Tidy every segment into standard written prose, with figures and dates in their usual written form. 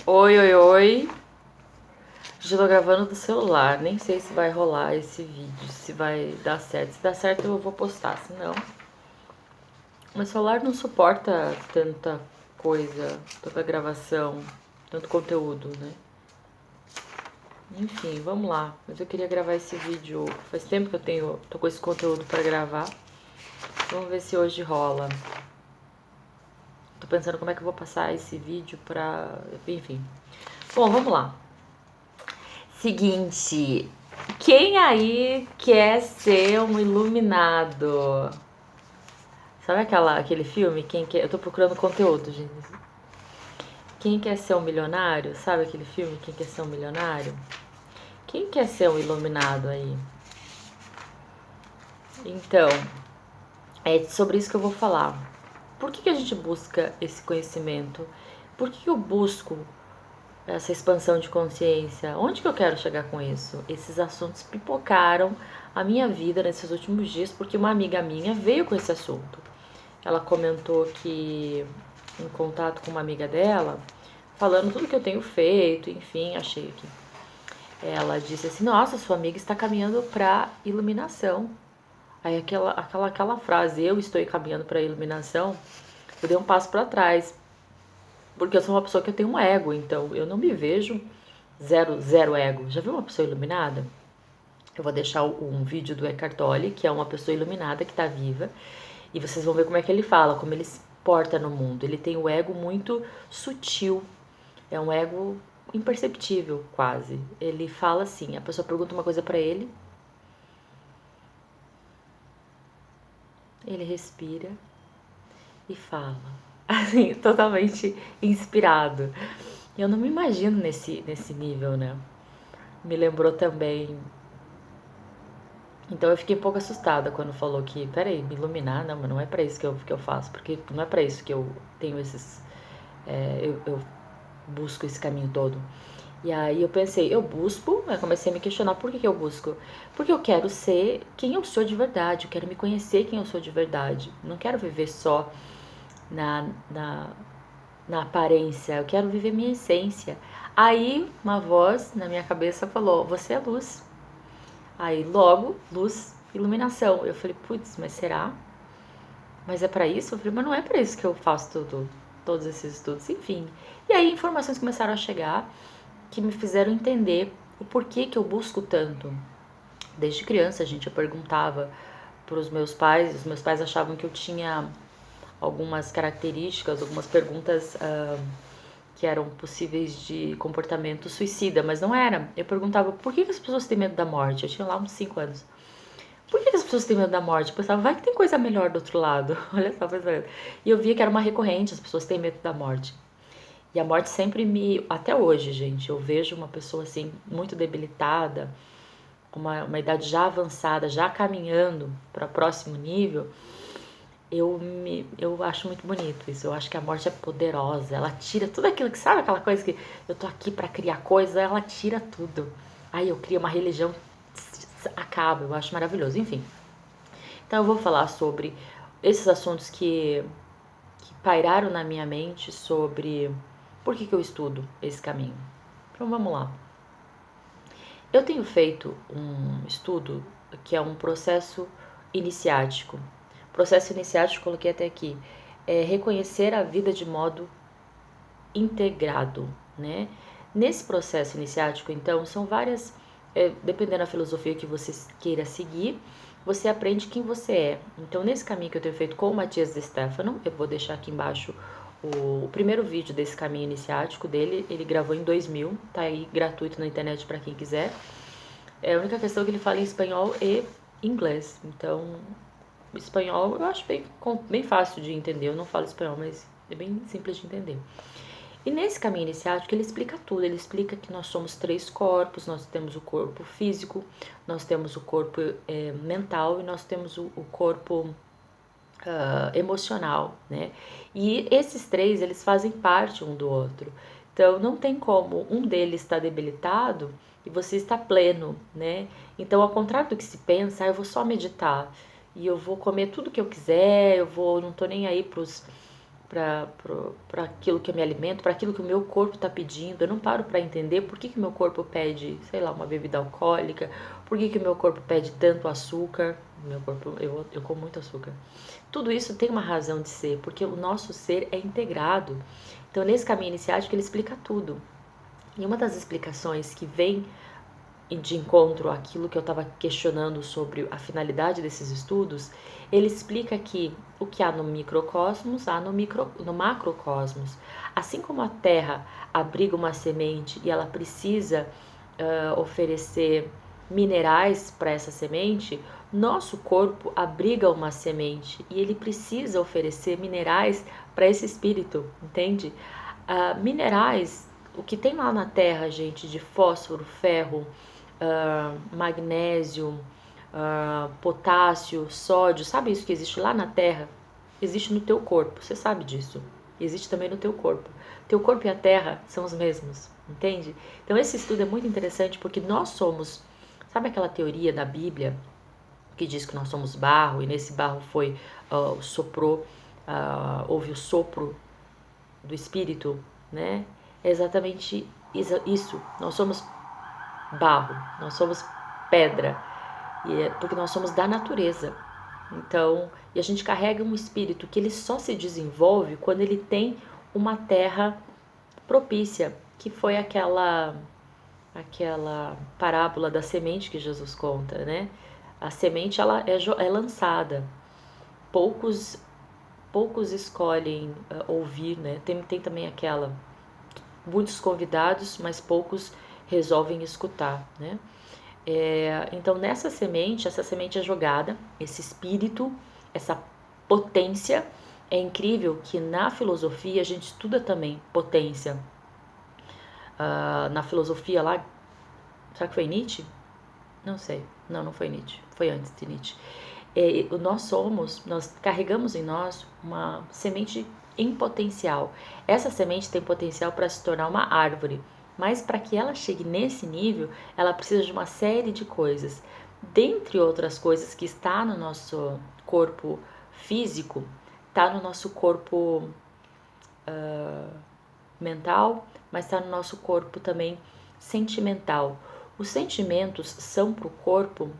Oi, oi, oi. Já tô gravando do celular. Nem sei se vai rolar esse vídeo, se vai dar certo. Se dar certo, eu vou postar. Se não, meu celular não suporta tanta coisa, tanta gravação, tanto conteúdo, né? Enfim, vamos lá. Mas eu queria gravar esse vídeo. Faz tempo que tô com esse conteúdo pra gravar. Vamos ver se hoje rola. Tô pensando como é que eu vou passar esse vídeo pra. Enfim. Bom, vamos lá. Seguinte, quem aí quer ser um iluminado? Sabe aquele filme? Quem quer... Eu tô procurando conteúdo, gente. Quem quer ser um milionário? Sabe aquele filme? Quem quer ser um milionário? Quem quer ser um iluminado aí? Então, é sobre isso que eu vou falar. Por que a gente busca esse conhecimento? Por que eu busco essa expansão de consciência? Onde que eu quero chegar com isso? Esses assuntos pipocaram a minha vida nesses últimos dias porque uma amiga minha veio com esse assunto. Ela comentou que em contato com uma amiga dela, falando tudo que eu tenho feito, enfim, achei que ela disse assim: "Nossa, sua amiga está caminhando para iluminação". Aí aquela frase, eu estou caminhando para iluminação, eu dei um passo para trás, porque eu sou uma pessoa que eu tenho um ego, então eu não me vejo zero ego. Já viu uma pessoa iluminada? Eu vou deixar um vídeo do Eckhart Tolle, que é uma pessoa iluminada que está viva, e vocês vão ver como é que ele fala, como ele se porta no mundo. Ele tem o ego muito sutil, é um ego imperceptível quase. Ele fala assim, a pessoa pergunta uma coisa para ele respira e fala, assim, totalmente inspirado. Eu não me imagino nesse nível, né? Me lembrou também. Então eu fiquei um pouco assustada quando falou que, peraí, me iluminar, não, mas não é pra isso que eu faço, porque não é pra isso que eu tenho esses. Eu busco esse caminho todo. E aí eu pensei, eu busco, eu comecei a me questionar por que eu busco. Porque eu quero ser quem eu sou de verdade, eu quero me conhecer quem eu sou de verdade. Não quero viver só na, na, na aparência, eu quero viver minha essência. Aí uma voz na minha cabeça falou, você é luz. Aí logo, luz, iluminação. Eu falei, putz, mas será? Mas é pra isso? Eu falei, mas não é pra isso que eu faço todos esses estudos, enfim. E aí informações começaram a chegar que me fizeram entender o porquê que eu busco tanto. Desde criança, gente, eu perguntava para os meus pais achavam que eu tinha algumas características, algumas perguntas que eram possíveis de comportamento suicida, mas não era. Eu perguntava por que as pessoas têm medo da morte? Eu tinha lá uns 5 anos. Por que as pessoas têm medo da morte? Eu pensava, vai que tem coisa melhor do outro lado. Olha só, pensando. E eu via que era uma recorrente, as pessoas têm medo da morte. E a morte sempre me. Até hoje, gente, eu vejo uma pessoa assim, muito debilitada, com uma idade já avançada, já caminhando para o próximo nível. Eu acho muito bonito isso. Eu acho que a morte é poderosa. Ela tira tudo aquilo que, sabe, aquela coisa que eu tô aqui para criar coisa, ela tira tudo. Aí eu crio uma religião, acaba. Eu acho maravilhoso. Enfim. Então eu vou falar sobre esses assuntos que pairaram na minha mente sobre por que eu estudo esse caminho. Então vamos lá. Eu tenho feito um estudo que é um processo iniciático. Processo iniciático, coloquei até aqui, é reconhecer a vida de modo integrado, né? Nesse processo iniciático, então, são várias, dependendo da filosofia que você queira seguir, você aprende quem você é. Então, nesse caminho que eu tenho feito com o Matias de Stefano, eu vou deixar aqui embaixo o primeiro vídeo desse caminho iniciático dele, ele gravou em 2000, tá aí gratuito na internet para quem quiser. É a única questão que ele fala em espanhol e inglês. Então, espanhol eu acho bem fácil de entender. Eu não falo espanhol, mas é bem simples de entender. E nesse caminho iniciático ele explica tudo. Ele explica que nós somos 3 corpos. Nós temos o corpo físico, nós temos o corpo mental e nós temos o corpo emocional, né? E esses 3, eles fazem parte um do outro. Então, não tem como um deles estar debilitado e você está pleno, né? Então, ao contrário do que se pensa, eu vou só meditar e eu vou comer tudo que eu quiser, não tô nem aí para aquilo que eu me alimento, para aquilo que o meu corpo está pedindo. Eu não paro para entender por que o meu corpo pede, sei lá, uma bebida alcoólica, por que o meu corpo pede tanto açúcar. Meu corpo, eu como muito açúcar. Tudo isso tem uma razão de ser, porque o nosso ser é integrado. Então, nesse caminho iniciático, ele explica tudo. E uma das explicações que vem de encontro àquilo que eu estava questionando sobre a finalidade desses estudos, ele explica que o que há no microcosmos, há no macrocosmos. Assim como a Terra abriga uma semente e ela precisa oferecer minerais para essa semente, nosso corpo abriga uma semente e ele precisa oferecer minerais para esse espírito, entende? Minerais, o que tem lá na Terra, gente, de fósforo, ferro, magnésio, potássio, sódio, sabe isso que existe lá na Terra? Existe no teu corpo, você sabe disso. Existe também no teu corpo. Teu corpo e a Terra são os mesmos, entende? Então esse estudo é muito interessante porque nós somos, sabe aquela teoria da Bíblia que diz que nós somos barro e nesse barro houve o sopro do Espírito, né? É exatamente isso. Nós somos barro, nós somos pedra, porque nós somos da natureza. Então, e a gente carrega um espírito que ele só se desenvolve quando ele tem uma terra propícia, que foi aquela parábola da semente que Jesus conta, né? A semente ela é lançada. Poucos escolhem ouvir, né? Tem também aquela muitos convidados, mas poucos resolvem escutar, né? Então essa semente é jogada, esse espírito, essa potência. É incrível que na filosofia a gente estuda também potência. Na filosofia lá, será que foi Nietzsche? Não sei, não foi Nietzsche, foi antes de Nietzsche. Nós carregamos em nós uma semente em potencial. Essa semente tem potencial para se tornar uma árvore, mas para que ela chegue nesse nível, ela precisa de uma série de coisas. Dentre outras coisas que está no nosso corpo físico, está no nosso corpo mental, mas está no nosso corpo também sentimental. Os sentimentos são para o corpo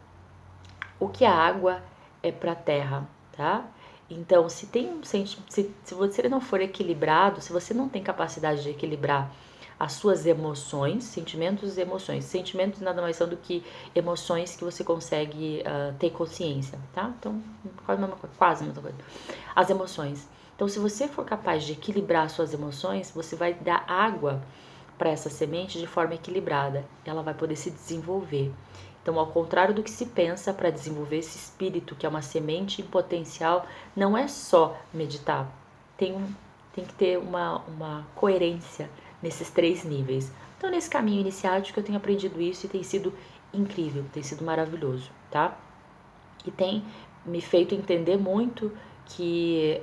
o que a água é para a terra, tá? Então, se você não for equilibrado, se você não tem capacidade de equilibrar as suas emoções, sentimentos e emoções. Sentimentos nada mais são do que emoções que você consegue ter consciência, tá? Então, quase a mesma coisa. As emoções. Então, se você for capaz de equilibrar suas emoções, você vai dar água para essa semente de forma equilibrada. Ela vai poder se desenvolver. Então, ao contrário do que se pensa, para desenvolver esse espírito, que é uma semente em potencial, não é só meditar. Tem que ter uma coerência nesses 3 níveis. Então, nesse caminho iniciático, eu tenho aprendido isso e tem sido incrível, tem sido maravilhoso, tá? E tem me feito entender muito que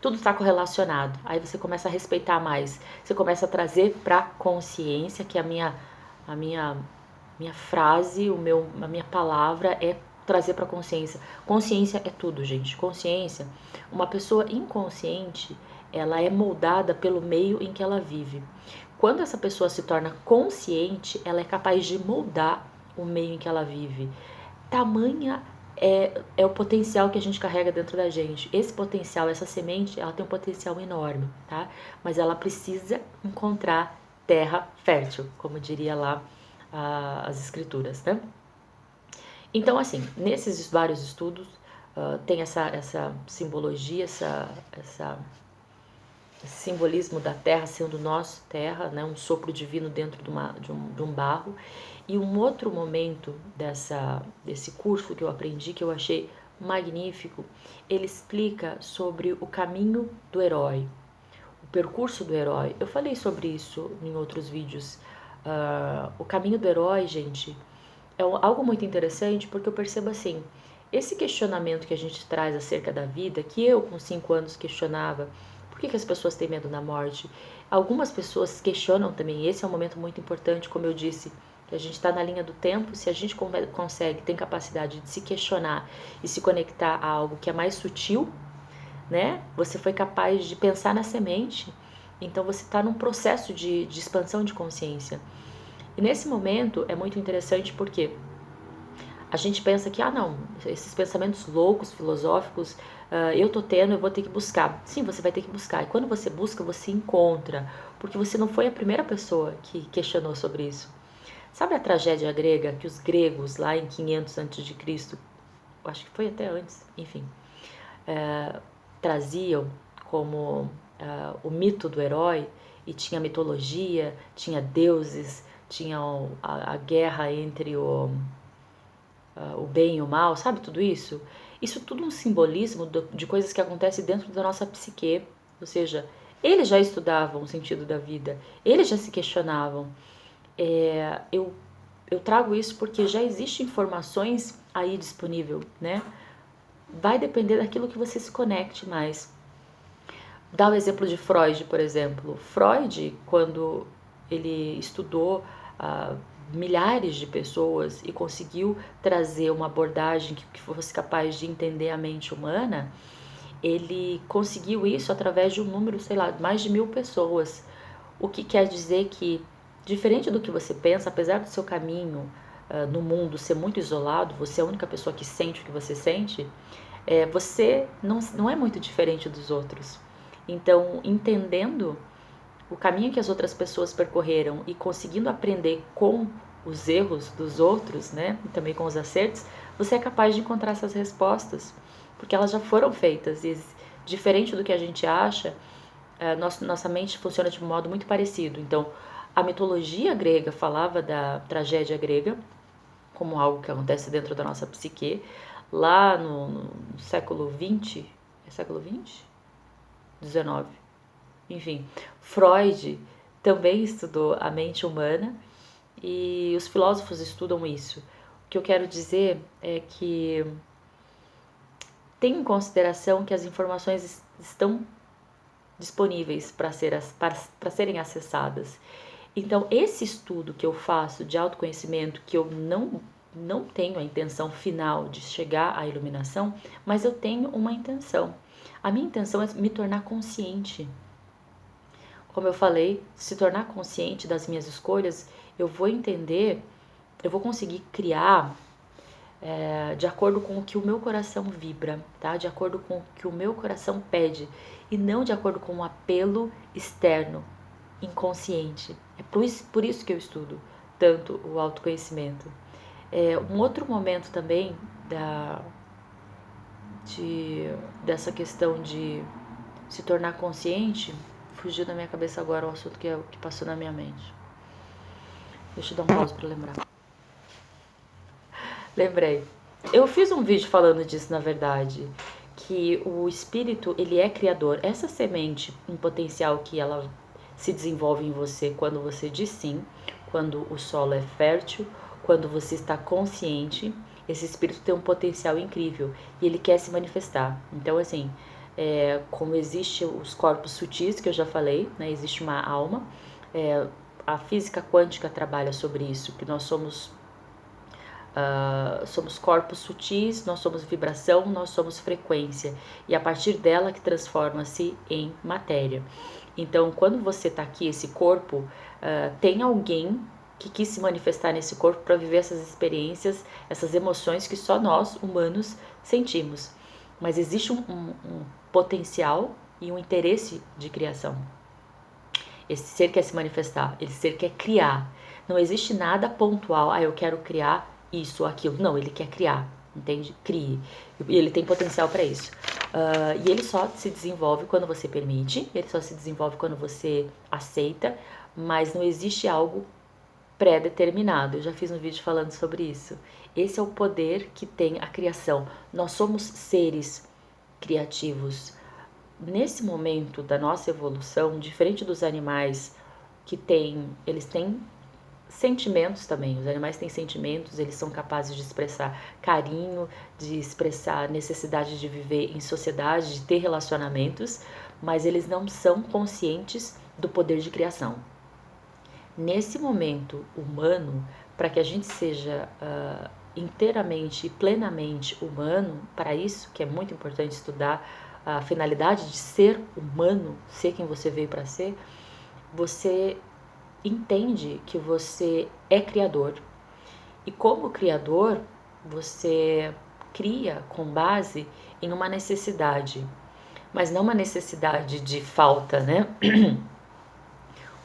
tudo está correlacionado. Aí você começa a respeitar mais, você começa a trazer para consciência, que a minha frase, a minha palavra é trazer para consciência. Consciência é tudo, gente. Consciência, uma pessoa inconsciente, ela é moldada pelo meio em que ela vive. Quando essa pessoa se torna consciente, ela é capaz de moldar o meio em que ela vive. Tamanha é o potencial que a gente carrega dentro da gente. Esse potencial, essa semente, ela tem um potencial enorme, tá? Mas ela precisa encontrar terra fértil, como diria lá as escrituras, né? Então, assim, nesses vários estudos tem essa simbologia, esse simbolismo da terra sendo nosso terra, né? Um sopro divino dentro de um barro. E um outro momento desse curso que eu aprendi, que eu achei magnífico, ele explica sobre o caminho do herói, o percurso do herói. Eu falei sobre isso em outros vídeos. O caminho do herói, gente, é algo muito interessante, porque eu percebo assim, esse questionamento que a gente traz acerca da vida, que eu com 5 anos questionava, por que as pessoas têm medo da morte? Algumas pessoas questionam também, esse é um momento muito importante, como eu disse, que a gente está na linha do tempo. Se a gente consegue, tem capacidade de se questionar e se conectar a algo que é mais sutil, né? Você foi capaz de pensar na semente. Então você está num processo de expansão de consciência. E nesse momento é muito interessante porque a gente pensa que, não, esses pensamentos loucos, filosóficos, eu tô tendo, eu vou ter que buscar. Sim, você vai ter que buscar. E quando você busca, você encontra. Porque você não foi a primeira pessoa que questionou sobre isso. Sabe a tragédia grega que os gregos, lá em 500 a.C., acho que foi até antes, enfim, traziam como o mito do herói, e tinha mitologia, tinha deuses, tinha a guerra entre o bem e o mal, sabe tudo isso? Isso tudo um simbolismo de coisas que acontecem dentro da nossa psique, ou seja, eles já estudavam o sentido da vida, eles já se questionavam. Eu trago isso porque já existem informações aí disponível, né? Vai depender daquilo que você se conecte mais. Dá o exemplo de Freud, por exemplo. Freud, quando ele estudou milhares de pessoas e conseguiu trazer uma abordagem que fosse capaz de entender a mente humana, ele conseguiu isso através de um número, sei lá, mais de 1.000 pessoas. O que quer dizer que, diferente do que você pensa, apesar do seu caminho no mundo ser muito isolado, você é a única pessoa que sente o que você sente, você não é muito diferente dos outros. Então, entendendo o caminho que as outras pessoas percorreram e conseguindo aprender com os erros dos outros, né, e também com os acertos, você é capaz de encontrar essas respostas, porque elas já foram feitas e, diferente do que a gente acha, nossa mente funciona de um modo muito parecido. Então, a mitologia grega falava da tragédia grega como algo que acontece dentro da nossa psique, lá no século XX, é século XX? 19. Enfim, Freud também estudou a mente humana e os filósofos estudam isso. O que eu quero dizer é que tenha em consideração que as informações estão disponíveis para serem acessadas. Então, esse estudo que eu faço de autoconhecimento, que eu não tenho a intenção final de chegar à iluminação, mas eu tenho uma intenção. A minha intenção é me tornar consciente. Como eu falei, se tornar consciente das minhas escolhas, eu vou entender, eu vou conseguir criar de acordo com o que o meu coração vibra, tá? De acordo com o que o meu coração pede e não de acordo com um apelo externo, inconsciente. É por isso que eu estudo tanto o autoconhecimento. Um outro momento também dessa questão de se tornar consciente, fugiu da minha cabeça agora o assunto que passou na minha mente. Deixa eu dar um pause para lembrar. Lembrei. Eu fiz um vídeo falando disso, na verdade, que o espírito, ele é criador. Essa semente em potencial que ela se desenvolve em você quando você diz sim, quando o solo é fértil, quando você está consciente, esse espírito tem um potencial incrível e ele quer se manifestar. Então, assim, como existem os corpos sutis, que eu já falei, né, existe uma alma, a física quântica trabalha sobre isso, que nós somos corpos sutis, nós somos vibração, nós somos frequência, e a partir dela que transforma-se em matéria. Então, quando você está aqui, esse corpo, tem alguém que quis se manifestar nesse corpo para viver essas experiências, essas emoções que só nós, humanos, sentimos. Mas existe um potencial e um interesse de criação. Esse ser quer se manifestar, esse ser quer criar. Não existe nada pontual, eu quero criar isso ou aquilo. Não, ele quer criar, entende? Crie. E ele tem potencial para isso. E ele só se desenvolve quando você permite, ele só se desenvolve quando você aceita, mas não existe algo pré-determinado. Eu já fiz um vídeo falando sobre isso. Esse é o poder que tem a criação. Nós somos seres criativos. Nesse momento da nossa evolução, diferente dos animais que eles têm sentimentos também. Os animais têm sentimentos, eles são capazes de expressar carinho, de expressar necessidade de viver em sociedade, de ter relacionamentos, mas eles não são conscientes do poder de criação. Nesse momento humano, para que a gente seja inteiramente e plenamente humano, para isso que é muito importante estudar a finalidade de ser humano, ser quem você veio para ser, você entende que você é criador. E como criador, você cria com base em uma necessidade, mas não uma necessidade de falta, né?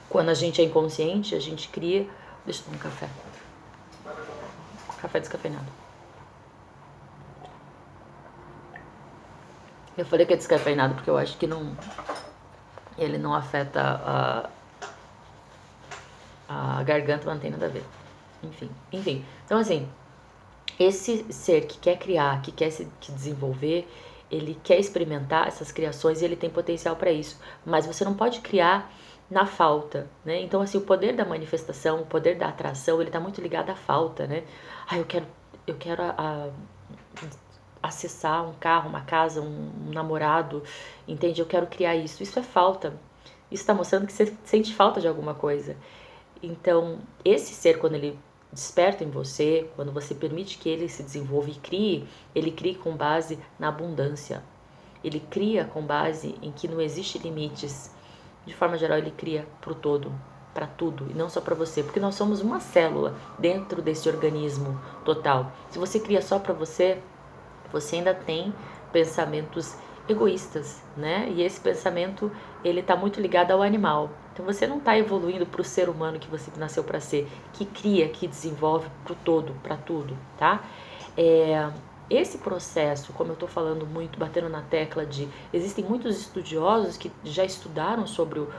Quando a gente é inconsciente, a gente cria... Deixa eu tomar um café. Café descafeinado. Eu falei que é descafeinado porque eu acho que ele não afeta a garganta, mas não tem nada a ver. Enfim. Então, assim, esse ser que quer criar, que quer se desenvolver, ele quer experimentar essas criações e ele tem potencial para isso. Mas você não pode criar na falta, né? Então, assim, o poder da manifestação, o poder da atração, ele tá muito ligado à falta, né? Eu quero acessar um carro, uma casa, um namorado, entende? Eu quero criar isso. Isso é falta. Isso está mostrando que você sente falta de alguma coisa. Então, esse ser, quando ele desperta em você, quando você permite que ele se desenvolva e crie, ele cria com base na abundância. Ele cria com base em que não existe limites. De forma geral, ele cria para o todo, para tudo, e não só para você, porque nós somos uma célula dentro desse organismo total. Se você cria só para você ainda tem pensamentos egoístas, né? E esse pensamento, ele está muito ligado ao animal. Então você não está evoluindo para o ser humano que você nasceu para ser, que cria, que desenvolve para o todo, para tudo, tá? Esse processo, como eu estou falando muito, batendo na tecla de... Existem muitos estudiosos que já estudaram sobre o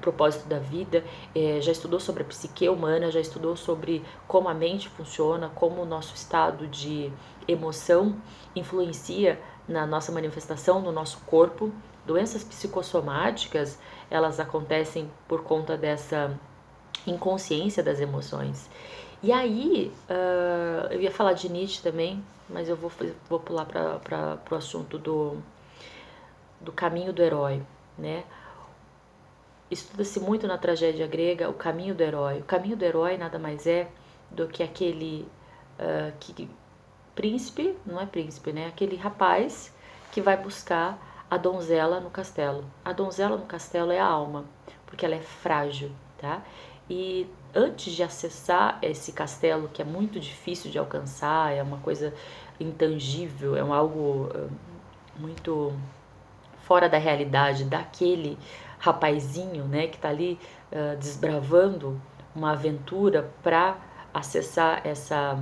propósito da vida, já estudou sobre a psique humana, já estudou sobre como a mente funciona, como o nosso estado de emoção influencia na nossa manifestação, no nosso corpo. Doenças psicossomáticas, elas acontecem por conta dessa inconsciência das emoções. E aí, eu ia falar de Nietzsche também, mas eu vou pular para o assunto do caminho do herói, né? Estuda-se muito na tragédia grega o caminho do herói. O caminho do herói nada mais é do que aquele príncipe, não é príncipe, né? Aquele rapaz que vai buscar a donzela no castelo. A donzela no castelo é a alma, porque ela é frágil, tá? E antes de acessar esse castelo, que é muito difícil de alcançar, é uma coisa intangível, é algo muito fora da realidade daquele rapazinho, né, que tá ali desbravando uma aventura para acessar essa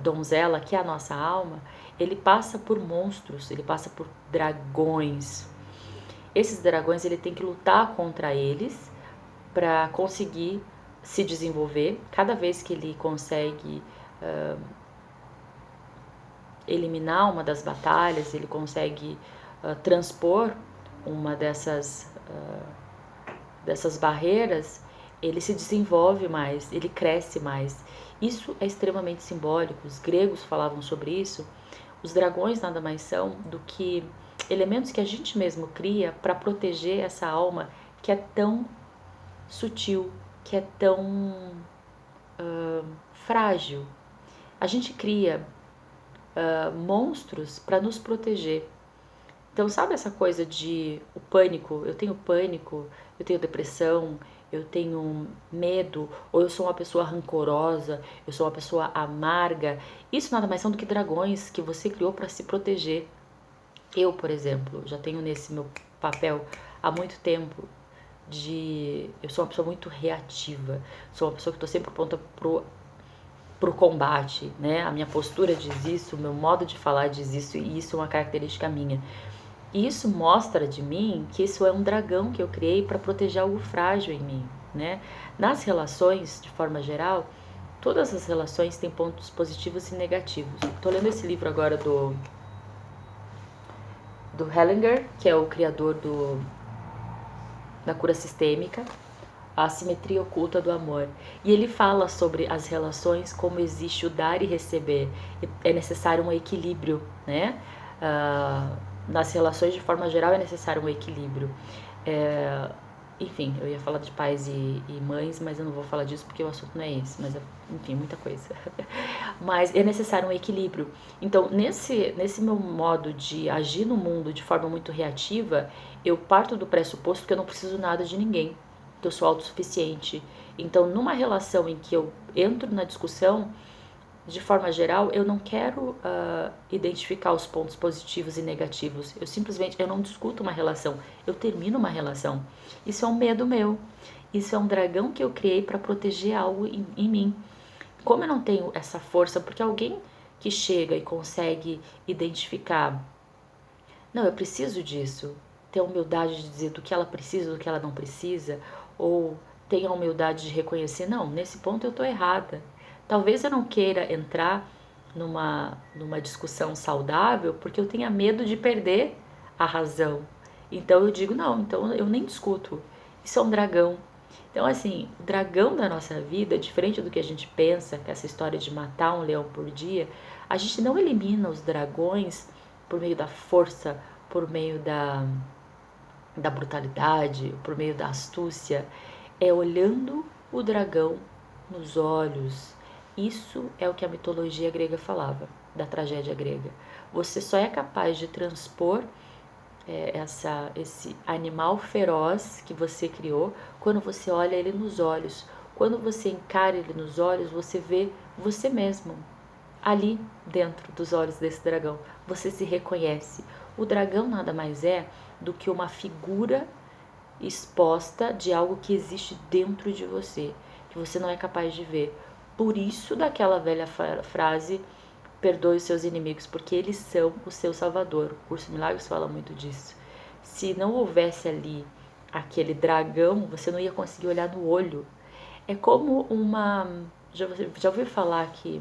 donzela, que é a nossa alma. Ele passa por monstros, ele passa por dragões. Esses dragões, ele tem que lutar contra eles para conseguir se desenvolver. Cada vez que ele consegue eliminar uma das batalhas, ele consegue transpor uma dessas barreiras, ele se desenvolve mais, ele cresce mais. Isso é extremamente simbólico, os gregos falavam sobre isso. Os dragões nada mais são do que elementos que a gente mesmo cria para proteger essa alma que é tão sutil, que é tão frágil. A gente cria monstros para nos proteger. Então, sabe essa coisa de o pânico? Eu tenho depressão, eu tenho medo, ou eu sou uma pessoa rancorosa, eu sou uma pessoa amarga. Isso nada mais são do que dragões que você criou para se proteger. Eu, por exemplo, já tenho nesse meu papel há muito tempo eu sou uma pessoa muito reativa, sou uma pessoa que estou sempre pronta pro combate, né? A minha postura diz isso, o meu modo de falar diz isso, e isso é uma característica minha. E isso mostra de mim que isso é um dragão que eu criei para proteger algo frágil em mim, né? Nas relações, de forma geral, todas as relações têm pontos positivos e negativos. Estou lendo esse livro agora do Hellinger, que é o criador da cura sistêmica, a assimetria oculta do amor. E ele fala sobre as relações, como existe o dar e receber. É necessário um equilíbrio, né? Nas relações, de forma geral, é necessário um equilíbrio. enfim, eu ia falar de pais e mães, mas eu não vou falar disso porque o assunto não é esse, mas enfim, muita coisa. Mas é necessário um equilíbrio. Então, nesse meu modo de agir no mundo de forma muito reativa, eu parto do pressuposto que eu não preciso nada de ninguém, que eu sou autossuficiente. Então, numa relação em que eu entro na discussão, de forma geral, eu não quero identificar os pontos positivos e negativos. Eu não discuto uma relação, eu termino uma relação. Isso é um medo meu. Isso é um dragão que eu criei para proteger algo em mim. Como eu não tenho essa força, porque alguém que chega e consegue identificar, não, eu preciso disso, ter a humildade de dizer do que ela precisa, do que ela não precisa, ou tem a humildade de reconhecer, não, nesse ponto eu estou errada. Talvez eu não queira entrar numa discussão saudável porque eu tenha medo de perder a razão. Então eu digo, não, então eu nem discuto. Isso é um dragão. Então, assim, o dragão da nossa vida, diferente do que a gente pensa, que essa história de matar um leão por dia, a gente não elimina os dragões por meio da força, por meio da brutalidade, por meio da astúcia, é olhando o dragão nos olhos. Isso é o que a mitologia grega falava, da tragédia grega. Você só é capaz de transpor esse animal feroz que você criou quando você olha ele nos olhos. Quando você encara ele nos olhos, você vê você mesmo ali dentro dos olhos desse dragão. Você se reconhece. O dragão nada mais é do que uma figura exposta de algo que existe dentro de você, que você não é capaz de ver. Por isso, daquela velha frase, perdoe os seus inimigos, porque eles são o seu salvador. O curso Milagres fala muito disso. Se não houvesse ali aquele dragão, você não ia conseguir olhar no olho. É como uma... Já ouviu falar que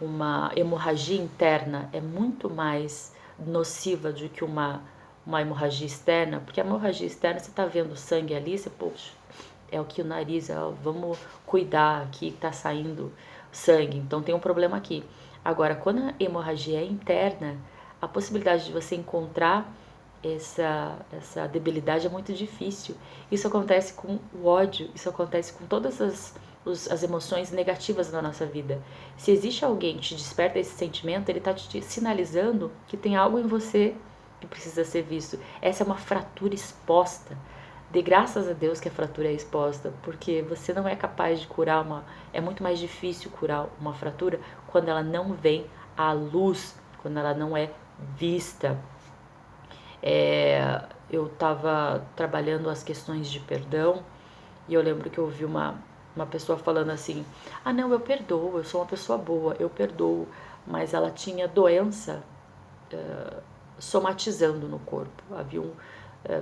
uma hemorragia interna é muito mais nociva do que uma hemorragia externa? Porque a hemorragia externa, você está vendo sangue ali, você, poxa, é o que o nariz, vamos cuidar aqui, está saindo sangue, então tem um problema aqui. Agora, quando a hemorragia é interna, a possibilidade de você encontrar essa debilidade é muito difícil. Isso acontece com o ódio, isso acontece com todas as emoções negativas na nossa vida. Se existe alguém que te desperta esse sentimento, ele está te sinalizando que tem algo em você que precisa ser visto. Essa é uma fratura exposta. Dê graças a Deus que a fratura é exposta, porque você não é capaz de curar É muito mais difícil curar uma fratura quando ela não vem à luz, quando ela não é vista. Eu estava trabalhando as questões de perdão e eu lembro que eu ouvi uma pessoa falando assim: ah, não, eu perdoo, eu sou uma pessoa boa, eu perdoo, mas ela tinha doença somatizando no corpo. Havia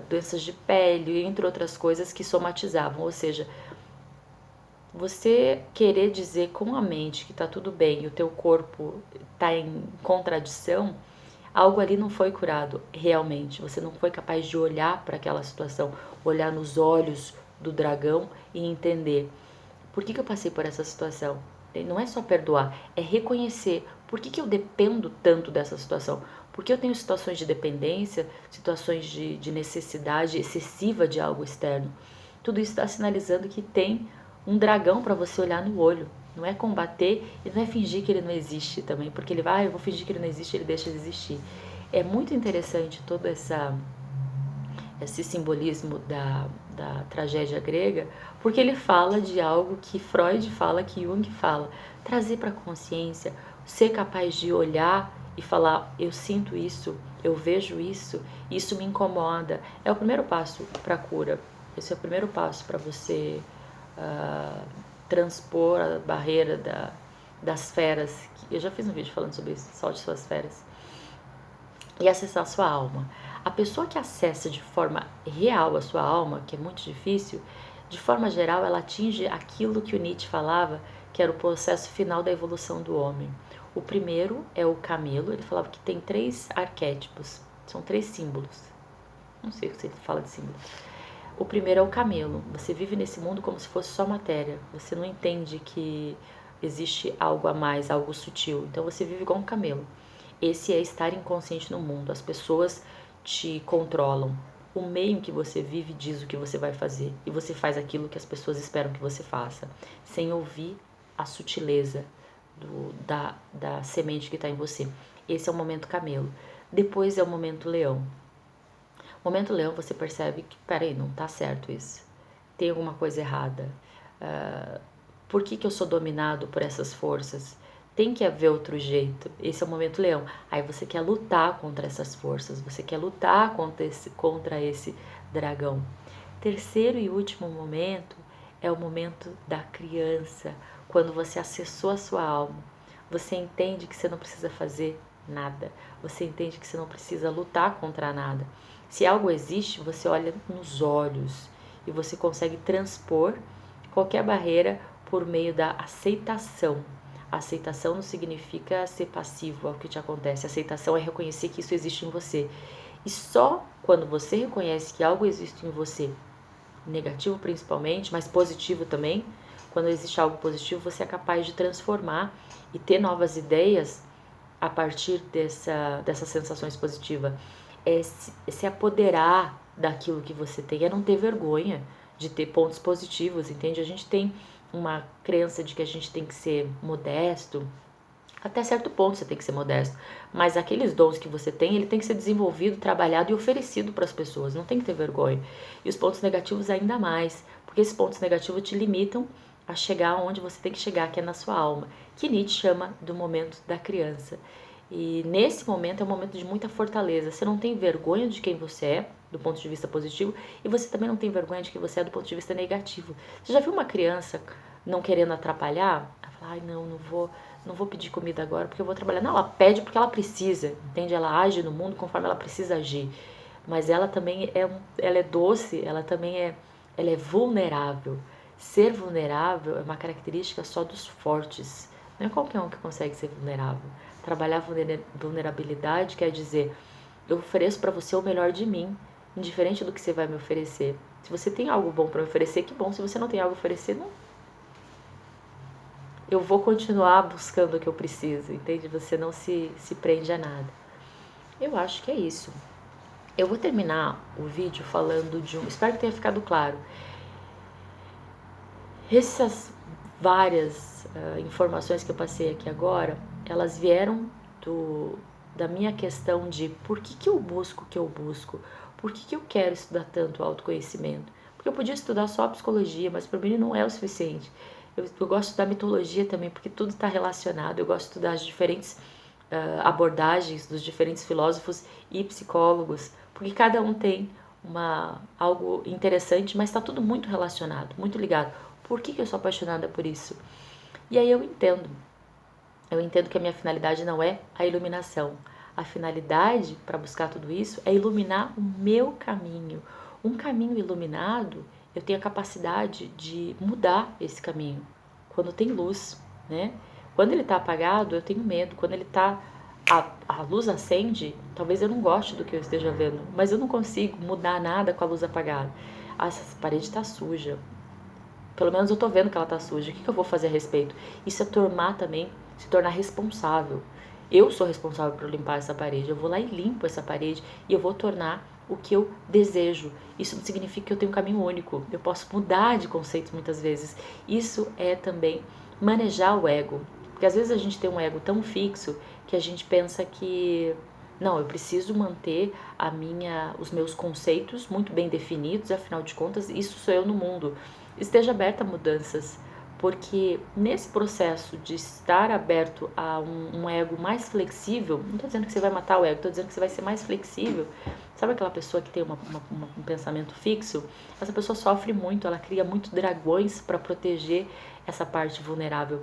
doenças de pele, entre outras coisas que somatizavam. Ou seja, você querer dizer com a mente que está tudo bem e o teu corpo está em contradição, algo ali não foi curado realmente. Você não foi capaz de olhar para aquela situação, olhar nos olhos do dragão e entender por que eu passei por essa situação. Não é só perdoar, é reconhecer por que eu dependo tanto dessa situação. Porque eu tenho situações de dependência, situações de necessidade excessiva de algo externo. Tudo isso está sinalizando que tem um dragão para você olhar no olho. Não é combater e não é fingir que ele não existe também. Porque ele vai, eu vou fingir que ele não existe, ele deixa de existir. É muito interessante todo esse simbolismo da tragédia grega, porque ele fala de algo que Freud fala, que Jung fala. Trazer para a consciência, ser capaz de olhar e falar, eu sinto isso, eu vejo isso me incomoda. É o primeiro passo para a cura. Esse é o primeiro passo para você transpor a barreira das feras. Eu já fiz um vídeo falando sobre isso, solte suas feras. E acessar a sua alma. A pessoa que acessa de forma real a sua alma, que é muito difícil, de forma geral ela atinge aquilo que o Nietzsche falava, que era o processo final da evolução do homem. O primeiro é o camelo, ele falava que tem 3 arquétipos, são 3 símbolos. Não sei se ele fala de símbolo. O primeiro é o camelo. Você vive nesse mundo como se fosse só matéria. Você não entende que existe algo a mais, algo sutil. Então você vive igual um camelo. Esse é estar inconsciente no mundo. As pessoas te controlam. O meio em que você vive diz o que você vai fazer, e você faz aquilo que as pessoas esperam que você faça, sem ouvir a sutileza da semente que está em você. Esse é o momento camelo. Depois é o momento leão. No momento leão, você percebe que, peraí, não tá certo isso. Tem alguma coisa errada. Por que eu sou dominado por essas forças? Tem que haver outro jeito. Esse é o momento leão. Aí você quer lutar contra essas forças. Você quer lutar contra esse dragão. Terceiro e último momento é o momento da criança. Quando você acessou a sua alma. Você entende que você não precisa fazer nada. Você entende que você não precisa lutar contra nada. Se algo existe, você olha nos olhos e você consegue transpor qualquer barreira por meio da aceitação. A aceitação não significa ser passivo ao que te acontece. A aceitação é reconhecer que isso existe em você. E só quando você reconhece que algo existe em você, negativo principalmente, mas positivo também, quando existe algo positivo, você é capaz de transformar e ter novas ideias a partir dessas sensações positivas. É se apoderar daquilo que você tem, é não ter vergonha de ter pontos positivos, entende? A gente tem uma crença de que a gente tem que ser modesto, até certo ponto você tem que ser modesto, mas aqueles dons que você tem, ele tem que ser desenvolvido, trabalhado e oferecido para as pessoas, não tem que ter vergonha. E os pontos negativos ainda mais, porque esses pontos negativos te limitam a chegar onde você tem que chegar, que é na sua alma, que Nietzsche chama do momento da criança. E nesse momento é um momento de muita fortaleza. Você não tem vergonha de quem você é, do ponto de vista positivo, e você também não tem vergonha de quem você é do ponto de vista negativo. Você já viu uma criança não querendo atrapalhar? Ela fala, ai não, não vou pedir comida agora porque eu vou trabalhar. Não, ela pede porque ela precisa, entende? Ela age no mundo conforme ela precisa agir. Mas ela também ela é doce, ela é vulnerável. Ser vulnerável é uma característica só dos fortes. Não é qualquer um que consegue ser vulnerável. Trabalhar vulnerabilidade quer dizer, eu ofereço para você o melhor de mim, indiferente do que você vai me oferecer. Se você tem algo bom para me oferecer, que bom. Se você não tem algo a oferecer, não. Eu vou continuar buscando o que eu preciso, entende? Você não se prende a nada. Eu acho que é isso. Eu vou terminar o vídeo falando de um... Espero que tenha ficado claro. Essas várias informações que eu passei aqui agora, elas vieram da minha questão de por que eu busco o que eu busco, por que eu quero estudar tanto autoconhecimento. Porque eu podia estudar só psicologia, mas para mim não é o suficiente. Eu gosto de estudar mitologia também, porque tudo está relacionado. Eu gosto de estudar as diferentes abordagens dos diferentes filósofos e psicólogos, porque cada um tem algo interessante, mas está tudo muito relacionado, muito ligado. Por que eu sou apaixonada por isso? E aí eu entendo que a minha finalidade não é a iluminação. A finalidade para buscar tudo isso é iluminar o meu caminho. Um caminho iluminado, eu tenho a capacidade de mudar esse caminho. Quando tem luz, né? Quando ele está apagado, eu tenho medo. Quando ele tá a luz acende, talvez eu não goste do que eu esteja vendo, mas eu não consigo mudar nada com a luz apagada. Essa parede está suja. Pelo menos eu tô vendo que ela tá suja. O que eu vou fazer a respeito? Isso é se tornar responsável. Eu sou responsável por limpar essa parede. Eu vou lá e limpo essa parede e eu vou tornar o que eu desejo. Isso não significa que eu tenho um caminho único. Eu posso mudar de conceitos muitas vezes. Isso é também manejar o ego. Porque às vezes a gente tem um ego tão fixo que a gente pensa que não, eu preciso manter os meus conceitos muito bem definidos, afinal de contas, isso sou eu no mundo. Esteja aberta a mudanças, porque nesse processo de estar aberto a um ego mais flexível, não estou dizendo que você vai matar o ego, estou dizendo que você vai ser mais flexível. Sabe aquela pessoa que tem um pensamento fixo? Essa pessoa sofre muito, ela cria muitos dragões para proteger essa parte vulnerável.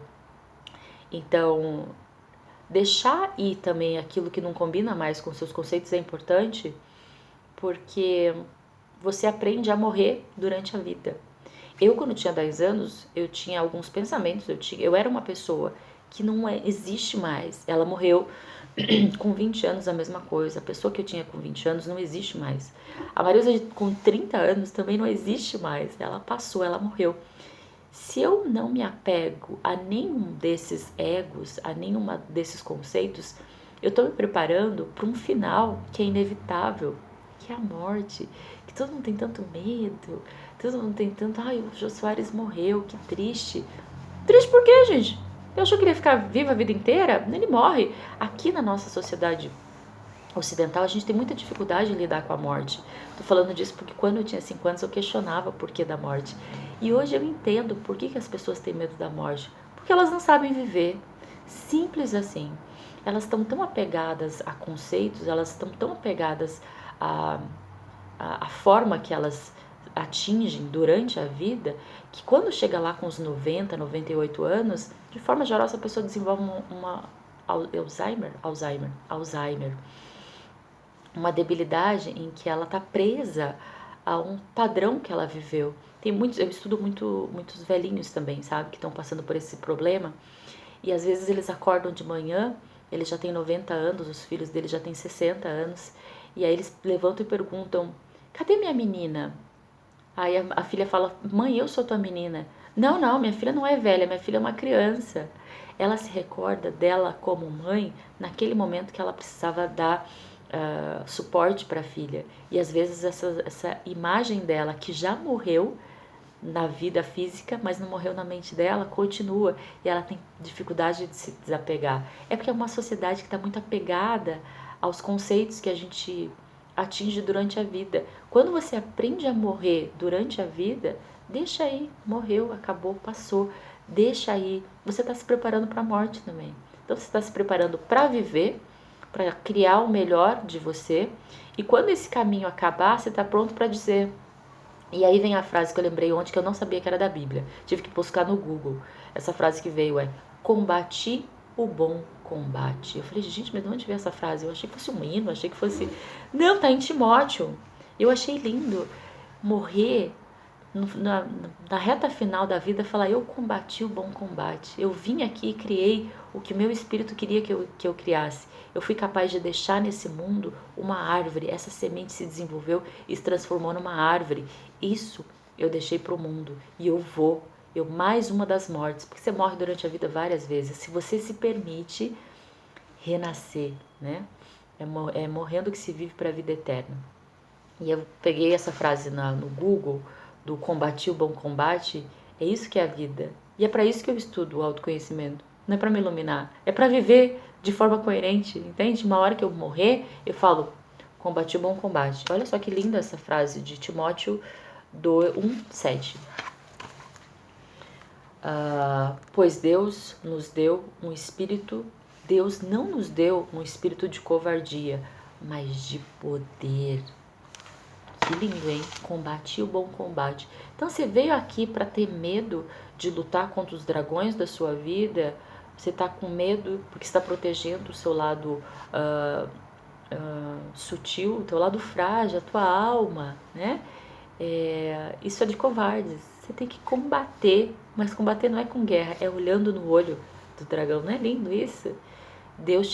Então, deixar ir também aquilo que não combina mais com seus conceitos é importante, porque você aprende a morrer durante a vida. Eu, quando tinha 10 anos, eu tinha alguns pensamentos, eu era uma pessoa que não existe mais. Ela morreu com 20 anos, a mesma coisa. A pessoa que eu tinha com 20 anos não existe mais. A Marisa com 30 anos também não existe mais. Ela passou, ela morreu. Se eu não me apego a nenhum desses egos, a nenhuma desses conceitos, eu estou me preparando para um final que é inevitável, que que é a morte, que todo mundo tem tanto medo, todo mundo tem tanto, ai, o Jô Soares morreu, que triste. Triste por quê, gente? Eu achou que ele ia ficar vivo a vida inteira? Ele morre. Aqui na nossa sociedade ocidental, a gente tem muita dificuldade em lidar com a morte. Tô falando disso porque quando eu tinha 5 anos eu questionava o porquê da morte. E hoje eu entendo por que as pessoas têm medo da morte. Porque elas não sabem viver. Simples assim. Elas estão tão apegadas a conceitos, elas estão tão apegadas a forma que elas atingem durante a vida, que quando chega lá com os 90, 98 anos, de forma geral essa pessoa desenvolve uma Alzheimer, uma debilidade em que ela está presa a um padrão que ela viveu. Tem muitos, eu estudo muitos velhinhos também, sabe, que estão passando por esse problema, e às vezes eles acordam de manhã, eles já têm 90 anos, os filhos deles já têm 60 anos, e aí eles levantam e perguntam: cadê minha menina? Aí a filha fala: mãe, eu sou tua menina. Não, não, minha filha não é velha, minha filha é uma criança. Ela se recorda dela como mãe naquele momento que ela precisava dar suporte para a filha. E às vezes essa imagem dela, que já morreu na vida física, mas não morreu na mente dela, continua. E ela tem dificuldade de se desapegar. É porque é uma sociedade que está muito apegada aos conceitos que a gente atinge durante a vida. Quando você aprende a morrer durante a vida, deixa aí, morreu, acabou, passou, deixa aí. Você está se preparando para a morte também. Então você está se preparando para viver, para criar o melhor de você. E quando esse caminho acabar, você está pronto para dizer. E aí vem a frase que eu lembrei ontem, que eu não sabia que era da Bíblia. Tive que buscar no Google. Essa frase que veio é: combati o bom combate. Eu falei: gente, mas de onde veio essa frase? Eu achei que fosse um hino, achei que fosse... Não, tá em Timóteo. Eu achei lindo morrer na reta final da vida, falar: eu combati o bom combate. Eu vim aqui e criei o que meu espírito queria que eu criasse. Eu fui capaz de deixar nesse mundo uma árvore. Essa semente se desenvolveu e se transformou numa árvore. Isso eu deixei para o mundo. E eu mais uma das mortes, porque você morre durante a vida várias vezes. Se você se permite renascer, né? É morrendo que se vive para a vida eterna. E eu peguei essa frase no Google, do combati o bom combate. É isso que é a vida. E é para isso que eu estudo o autoconhecimento. Não é para me iluminar, é para viver de forma coerente, entende? Uma hora que eu morrer, eu falo: combati o bom combate. Olha só que linda essa frase de Timóteo 1:7. Pois Deus nos deu um espírito, Deus não nos deu um espírito de covardia, mas de poder. Que lindo, hein? Combati o bom combate. Então você veio aqui para ter medo de lutar contra os dragões da sua vida? Você está com medo porque está protegendo o seu lado sutil, o teu lado frágil, a tua alma, né? Isso é de covardes. Você tem que combater, mas combater não é com guerra, é olhando no olho do dragão. Não é lindo isso? Deus